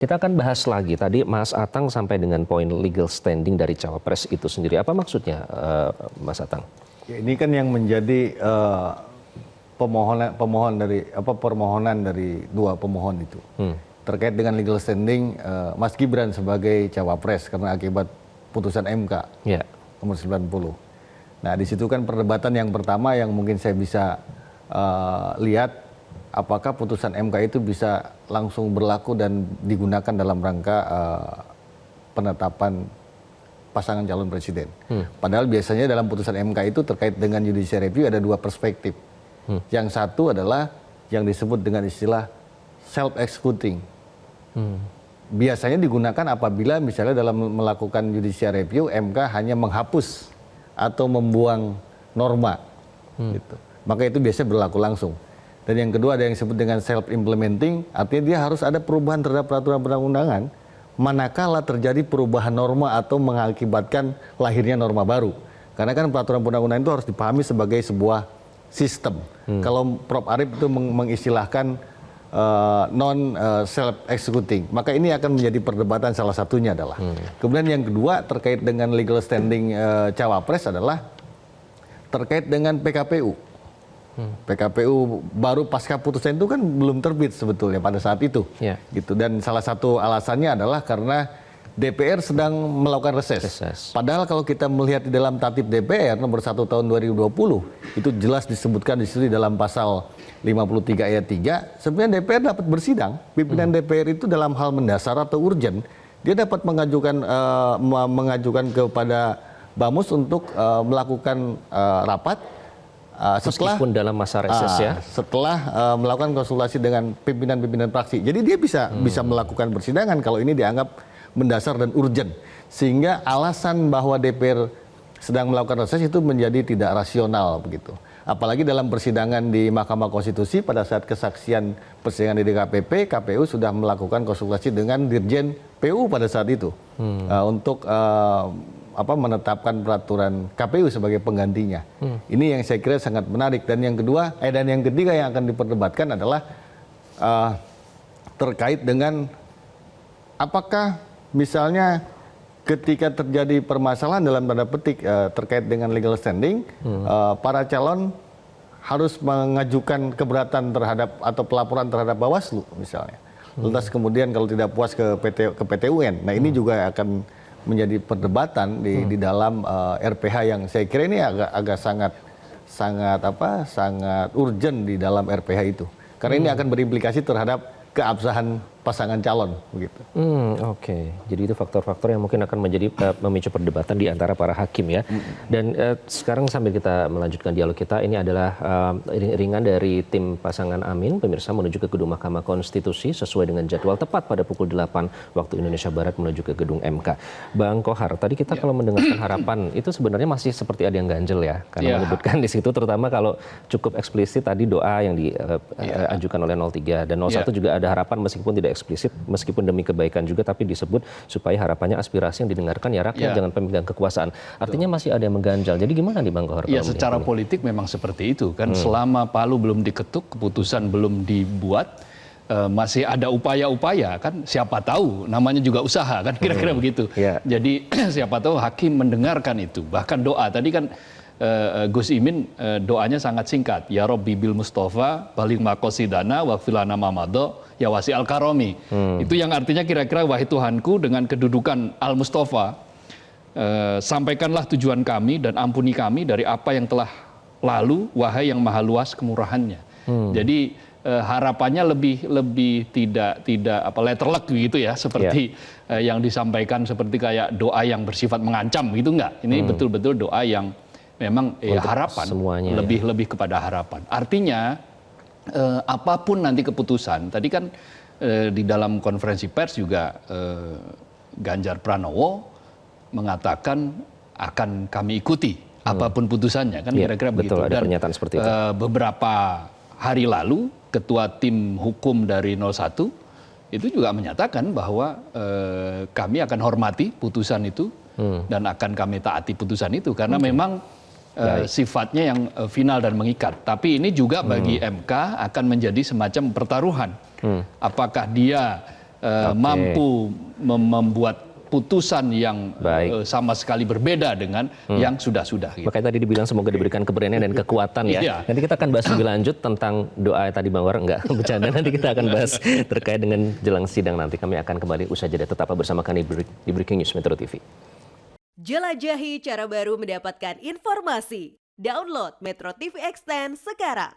Kita akan bahas lagi. Tadi Mas Atang sampai dengan poin legal standing dari cawapres itu sendiri. Apa maksudnya, Mas Atang? Ya, ini kan yang menjadi permohonan dari dua pemohon itu terkait dengan legal standing Mas Gibran sebagai cawapres karena akibat putusan MK nomor 90. Nah, di situ kan perdebatan yang pertama yang mungkin saya bisa lihat, apakah putusan MK itu bisa langsung berlaku dan digunakan dalam rangka penetapan pasangan calon presiden. Padahal biasanya dalam putusan MK itu terkait dengan judicial review ada dua perspektif. Yang satu adalah yang disebut dengan istilah self-executing. Biasanya digunakan apabila misalnya dalam melakukan judicial review, MK hanya menghapus atau membuang norma. Gitu. Maka itu biasanya berlaku langsung. Dan yang kedua ada yang disebut dengan self-implementing, artinya dia harus ada perubahan terhadap peraturan perundang-undangan manakala terjadi perubahan norma atau mengakibatkan lahirnya norma baru. Karena kan peraturan perundang-undangan itu harus dipahami sebagai sebuah sistem. Kalau Prof. Arief itu mengistilahkan non-self-executing, maka ini akan menjadi perdebatan salah satunya adalah. Kemudian yang kedua terkait dengan legal standing cawapres adalah terkait dengan PKPU. PKPU baru pasca putusan itu kan belum terbit sebetulnya pada saat itu, gitu. Dan salah satu alasannya adalah karena DPR sedang melakukan reses. Padahal kalau kita melihat di dalam tatip DPR nomor 1 tahun 2020 itu jelas disebutkan di situ dalam pasal 53 ayat 3, sebenarnya DPR dapat bersidang. Pimpinan DPR itu dalam hal mendasar atau urgent, dia dapat mengajukan kepada Bamus untuk melakukan rapat. Meskipun dalam masa reses setelah melakukan konsultasi dengan pimpinan-pimpinan fraksi. Jadi dia bisa melakukan persidangan kalau ini dianggap mendasar dan urgent. Sehingga alasan bahwa DPR sedang melakukan reses itu menjadi tidak rasional begitu. Apalagi dalam persidangan di Mahkamah Konstitusi pada saat kesaksian persidangan di DKPP, KPU sudah melakukan konsultasi dengan Dirjen PU pada saat itu untuk menetapkan peraturan KPU sebagai penggantinya. Ini yang saya kira sangat menarik. Dan yang kedua, dan yang ketiga yang akan diperdebatkan adalah terkait dengan apakah misalnya ketika terjadi permasalahan dalam tanda petik terkait dengan legal standing, para calon harus mengajukan keberatan terhadap atau pelaporan terhadap Bawaslu misalnya. Lantas kemudian kalau tidak puas ke PT UN. Nah, ini juga akan menjadi perdebatan di dalam RPH yang saya kira ini agak sangat urgent di dalam RPH itu. Karena ini akan berimplikasi terhadap keabsahan pasangan calon begitu. Oke. Jadi itu faktor-faktor yang mungkin akan menjadi memicu perdebatan di antara para hakim ya. Dan sekarang sambil kita melanjutkan dialog kita, ini adalah ringan dari tim pasangan Amin, pemirsa, menuju ke gedung Mahkamah Konstitusi sesuai dengan jadwal tepat pada pukul 8 waktu Indonesia Barat menuju ke gedung MK. Bang Kohar, tadi kita kalau mendengarkan harapan itu sebenarnya masih seperti ada yang ganjel ya, karena menyebutkan di situ terutama kalau cukup eksplisit tadi doa yang diajukan oleh 03 dan 01 juga ada harapan meskipun tidak eksplisit, meskipun demi kebaikan juga, tapi disebut supaya harapannya aspirasi yang didengarkan ya rakyat, jangan pemegang kekuasaan. Artinya masih ada yang mengganjal. Jadi gimana nih Bang Kohar? Ya, secara politik memang seperti itu kan. Selama palu belum diketuk, keputusan belum dibuat, masih ada upaya-upaya kan. Siapa tahu, namanya juga usaha kan, kira-kira begitu. Jadi siapa tahu hakim mendengarkan itu. Bahkan doa tadi kan Gus Imin doanya sangat singkat. Ya Rabbi bil Mustafa balik makosidana wa filana mamado ya wasi al karomi. Itu yang artinya kira-kira wahai Tuhanku dengan kedudukan al Mustafa, sampaikanlah tujuan kami dan ampuni kami dari apa yang telah lalu, wahai yang maha luas kemurahannya. Jadi harapannya lebih tidak letterlek gitu ya, seperti yang disampaikan seperti kayak doa yang bersifat mengancam gitu, enggak. Ini betul-betul doa yang memang harapan, semuanya lebih kepada harapan. Artinya apapun nanti keputusan, tadi kan di dalam konferensi pers juga Ganjar Pranowo mengatakan akan kami ikuti apapun putusannya kan, kira-kira begitu. Betul, ada pernyataan seperti itu. Beberapa hari lalu ketua tim hukum dari 01 itu juga menyatakan bahwa kami akan hormati putusan itu dan akan kami taati putusan itu karena memang sifatnya yang final dan mengikat. Tapi ini juga bagi MK akan menjadi semacam pertaruhan. Apakah dia mampu membuat putusan yang sama sekali berbeda dengan yang sudah-sudah. Gitu. Makanya tadi dibilang semoga diberikan keberanian dan kekuatan ya. Nanti kita akan bahas lebih lanjut tentang doa tadi Bang War, enggak bercanda. Nanti kita akan bahas terkait dengan jelang sidang nanti. Kami akan kembali usai jeda, tetap bersama kami di Breaking News Metro TV. Jelajahi cara baru mendapatkan informasi. Download Metro TV Extend sekarang.